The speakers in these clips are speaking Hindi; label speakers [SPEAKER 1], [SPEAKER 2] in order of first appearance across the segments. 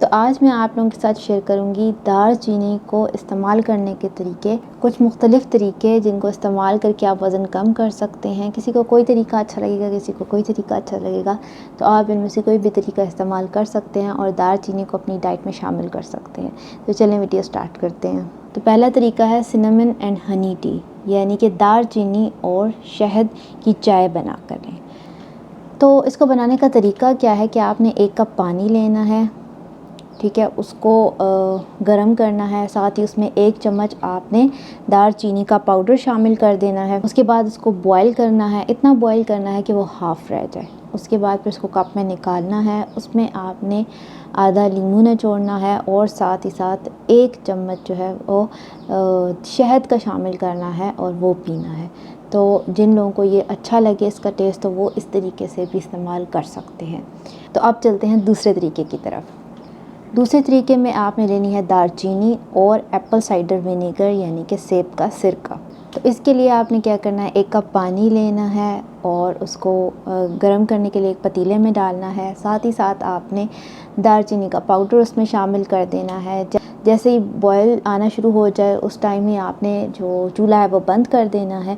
[SPEAKER 1] तो आज मैं आप लोगों के साथ शेयर करूंगी दालचीनी को इस्तेमाल करने के तरीके, कुछ मुख्तलिफ़ तरीके जिनको इस्तेमाल करके आप वज़न कम कर सकते हैं। किसी को कोई तरीका अच्छा लगेगा, किसी को कोई तरीका अच्छा लगेगा, तो आप इनमें से कोई भी तरीका इस्तेमाल कर सकते हैं और दालचीनी को अपनी डाइट में शामिल कर सकते हैं। तो चलें वीडियो स्टार्ट करते हैं। तो पहला तरीका है सिनेमन एंड हनी टी, यानी कि दालचीनी और शहद की चाय बना कर लें। तो इसको बनाने का तरीका क्या है कि आपने 1 कप पानी लेना है, ठीक है, उसको गरम करना है। साथ ही उसमें 1 चम्मच आपने दालचीनी का पाउडर शामिल कर देना है। उसके बाद उसको बॉईल करना है, इतना बॉईल करना है कि वो हाफ़ रह जाए। उसके बाद फिर उसको कप में निकालना है। उसमें आपने आधा नींबू निचोड़ना है और साथ ही साथ 1 चम्मच जो है वो शहद का शामिल करना है और वो पीना है। तो जिन लोगों को ये अच्छा लगे इसका टेस्ट, तो वो इस तरीके से भी इस्तेमाल कर सकते हैं। तो अब चलते हैं दूसरे तरीके की तरफ। दूसरे तरीके में आपने लेनी है दालचीनी और एप्पल साइडर विनेगर, यानी कि सेब का सिरका। तो इसके लिए आपने क्या करना है, 1 कप पानी लेना है और उसको गर्म करने के लिए एक पतीले में डालना है। साथ ही साथ आपने दालचीनी का पाउडर उसमें शामिल कर देना है। जैसे ही बॉयल आना शुरू हो जाए उस टाइम ही आपने जो चूल्हा है वो बंद कर देना है।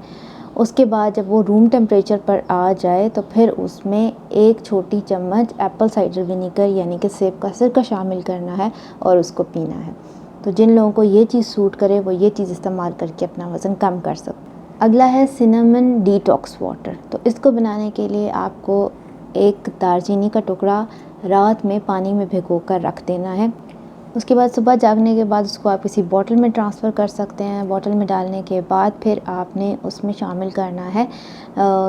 [SPEAKER 1] उसके बाद जब वो रूम टेम्परेचर पर आ जाए तो फिर उसमें 1 छोटी चम्मच एप्पल साइडर विनेगर, यानी कि सेब का सिरका शामिल करना है और उसको पीना है। तो जिन लोगों को ये चीज़ सूट करे वो ये चीज़ इस्तेमाल करके अपना वज़न कम कर सकते। अगला है सिनेमन डिटॉक्स वाटर। तो इसको बनाने के लिए आपको 1 दालचीनी का टुकड़ा रात में पानी में भिगो कर रख देना है। उसके बाद सुबह जागने के बाद उसको आप किसी बॉटल में ट्रांसफ़र कर सकते हैं। बॉटल में डालने के बाद फिर आपने उसमें शामिल करना है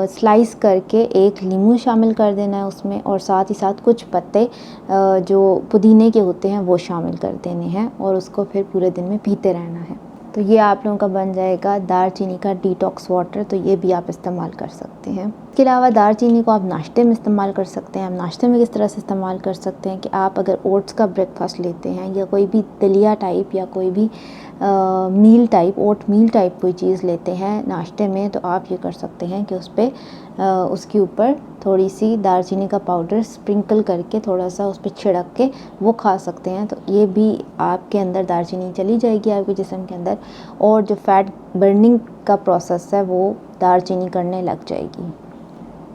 [SPEAKER 1] स्लाइस करके 1 नींबू शामिल कर देना है उसमें, और साथ ही साथ कुछ पत्ते जो पुदीने के होते हैं वो शामिल कर देने हैं और उसको फिर पूरे दिन में पीते रहना है। तो ये आप लोगों का बन जाएगा दालचीनी का डिटॉक्स वाटर। तो ये भी आप इस्तेमाल कर सकते हैं। इसके अलावा दालचीनी को आप नाश्ते में इस्तेमाल कर सकते हैं। आप नाश्ते में किस तरह से इस्तेमाल कर सकते हैं कि आप अगर ओट्स का ब्रेकफास्ट लेते हैं या कोई भी दलिया टाइप या कोई भी मील टाइप, ओट मील टाइप कोई चीज़ लेते हैं नाश्ते में, तो आप ये कर सकते हैं कि उस पर उसके ऊपर थोड़ी सी दालचीनी का पाउडर स्प्रिंकल करके थोड़ा सा उस पर छिड़क के वो खा सकते हैं। तो ये भी आपके अंदर दालचीनी चली जाएगी आपके जिस्म के अंदर, और जो फैट बर्निंग का प्रोसेस है वो दालचीनी करने लग जाएगी।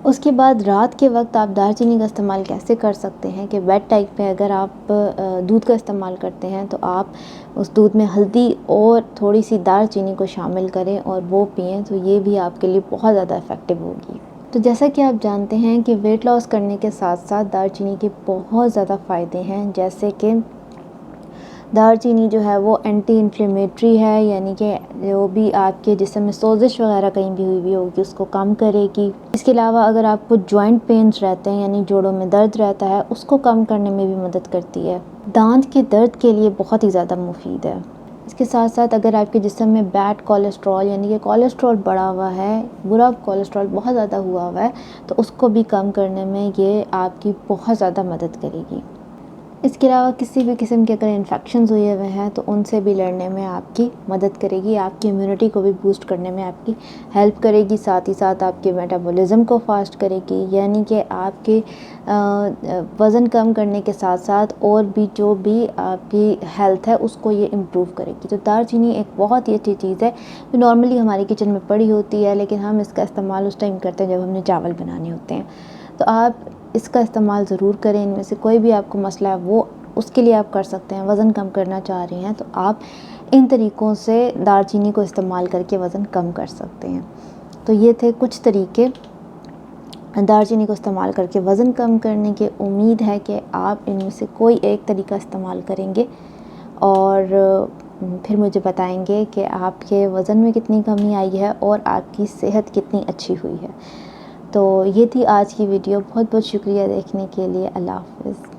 [SPEAKER 1] उसके बाद रात के वक्त आप दालचीनी का इस्तेमाल कैसे कर सकते हैं कि बेड टाइम पे अगर आप दूध का इस्तेमाल करते हैं तो आप उस दूध में हल्दी और थोड़ी सी दालचीनी को शामिल करें और वो पिएं, तो ये भी आपके लिए बहुत ज़्यादा इफ़ेक्टिव होगी। तो जैसा कि आप जानते हैं कि वेट लॉस करने के साथ साथ दालचीनी के बहुत ज़्यादा फ़ायदे हैं, जैसे कि दालचीनी जो है वो एंटी इन्फ्लेमेटरी है, यानी कि जो भी आपके जिस्म में सोजिश वगैरह कहीं भी हुई होगी उसको कम करेगी। इसके अलावा अगर आपको जॉइंट पेन्स रहते हैं, यानी जोड़ों में दर्द रहता है, उसको कम करने में भी मदद करती है। दांत के दर्द के लिए बहुत ही ज़्यादा मुफीद है। इसके साथ साथ अगर आपके जिस्म में बैड कोलेस्ट्रॉल, यानी कि कोलेस्ट्रॉल बढ़ा हुआ है, बुरा कोलेस्ट्रॉल बहुत ज़्यादा हुआ हुआ है, तो उसको भी कम करने में ये आपकी बहुत ज़्यादा मदद करेगी। इसके अलावा किसी भी किस्म के अगर इन्फेक्शंस हुए हुए हैं तो उनसे भी लड़ने में आपकी मदद करेगी, आपकी इम्यूनिटी को भी बूस्ट करने में आपकी हेल्प करेगी। साथ ही साथ आपके मेटाबॉलिज्म को फास्ट करेगी, यानी कि आपके वज़न कम करने के साथ साथ और भी जो भी आपकी हेल्थ है उसको ये इम्प्रूव करेगी। तो दालचीनी एक बहुत ही अच्छी चीज़ है जो नॉर्मली हमारे किचन में पड़ी होती है, लेकिन हम इसका इस्तेमाल उस टाइम करते हैं जब हमने चावल बनाने होते हैं। तो आप इसका इस्तेमाल ज़रूर करें। इनमें से कोई भी आपको मसला है वो उसके लिए आप कर सकते हैं। वज़न कम करना चाह रहे हैं तो आप इन तरीक़ों से दालचीनी को इस्तेमाल करके वज़न कम कर सकते हैं। तो ये थे कुछ तरीके दालचीनी को इस्तेमाल करके वज़न कम करने के। उम्मीद है कि आप इनमें से कोई एक तरीका इस्तेमाल करेंगे और फिर मुझे बताएंगे कि आपके वज़न में कितनी कमी आई है और आपकी सेहत कितनी अच्छी हुई है। तो ये थी आज की वीडियो। बहुत बहुत शुक्रिया देखने के लिए। अल्लाह हाफ़िज़।